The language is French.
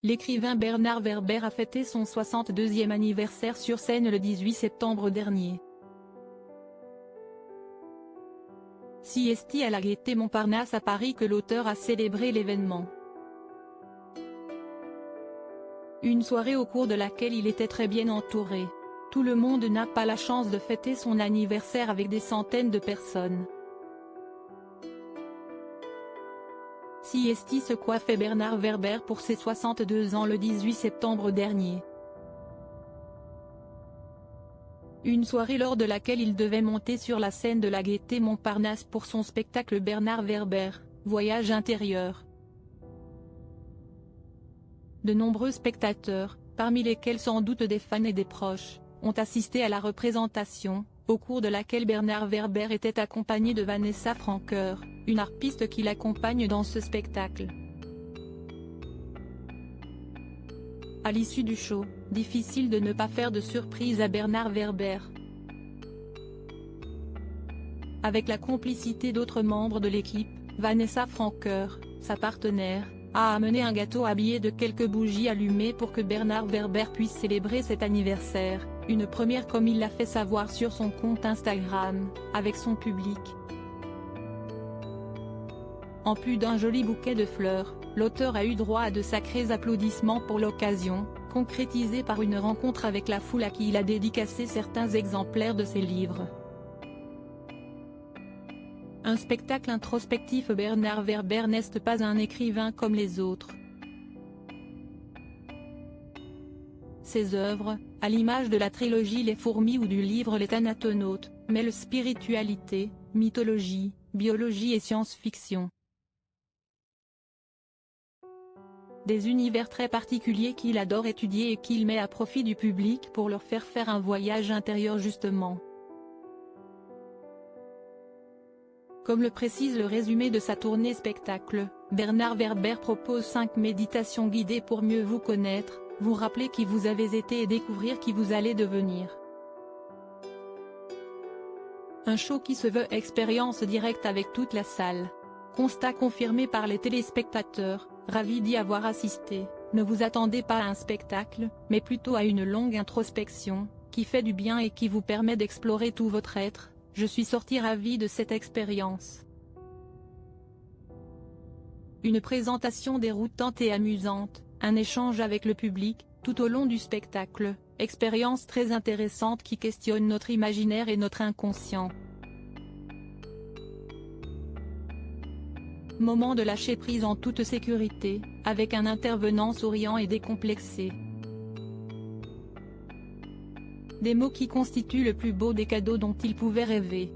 L'écrivain Bernard Werber a fêté son 62e anniversaire sur scène le 18 septembre dernier. Siesti à la Gaîté Montparnasse à Paris que l'auteur a célébré l'événement. Une soirée au cours de laquelle il était très bien entouré. Tout le monde n'a pas la chance de fêter son anniversaire avec des centaines de personnes. Siesti se coiffait Bernard Werber pour ses 62 ans le 18 septembre dernier. Une soirée lors de laquelle il devait monter sur la scène de la Gaîté Montparnasse pour son spectacle Bernard Werber, Voyage intérieur. De nombreux spectateurs, parmi lesquels sans doute des fans et des proches, ont assisté à la représentation, au cours de laquelle Bernard Werber était accompagné de Vanessa Francker, une harpiste qui l'accompagne dans ce spectacle. À l'issue du show, difficile de ne pas faire de surprise à Bernard Werber. Avec la complicité d'autres membres de l'équipe, Vanessa Francker, sa partenaire, a amené un gâteau habillé de quelques bougies allumées pour que Bernard Werber puisse célébrer cet anniversaire, une première comme il l'a fait savoir sur son compte Instagram, avec son public. En plus d'un joli bouquet de fleurs, l'auteur a eu droit à de sacrés applaudissements pour l'occasion, concrétisés par une rencontre avec la foule à qui il a dédicacé certains exemplaires de ses livres. Un spectacle introspectif. Bernard Werber n'est pas un écrivain comme les autres. Ses œuvres, à l'image de la trilogie Les Fourmis ou du livre Les Thanatonautes, mêlent spiritualité, mythologie, biologie et science-fiction. Des univers très particuliers qu'il adore étudier et qu'il met à profit du public pour leur faire un voyage intérieur justement. Comme le précise le résumé de sa tournée spectacle, Bernard Werber propose 5 méditations guidées pour mieux vous connaître, vous rappeler qui vous avez été et découvrir qui vous allez devenir. Un show qui se veut expérience directe avec toute la salle. Constat confirmé par les téléspectateurs, ravis d'y avoir assisté. Ne vous attendez pas à un spectacle, mais plutôt à une longue introspection, qui fait du bien et qui vous permet d'explorer tout votre être. Je suis sorti ravi de cette expérience. Une présentation déroutante et amusante, un échange avec le public, tout au long du spectacle, expérience très intéressante qui questionne notre imaginaire et notre inconscient. Moment de lâcher prise en toute sécurité, avec un intervenant souriant et décomplexé. Des mots qui constituent le plus beau des cadeaux dont il pouvait rêver.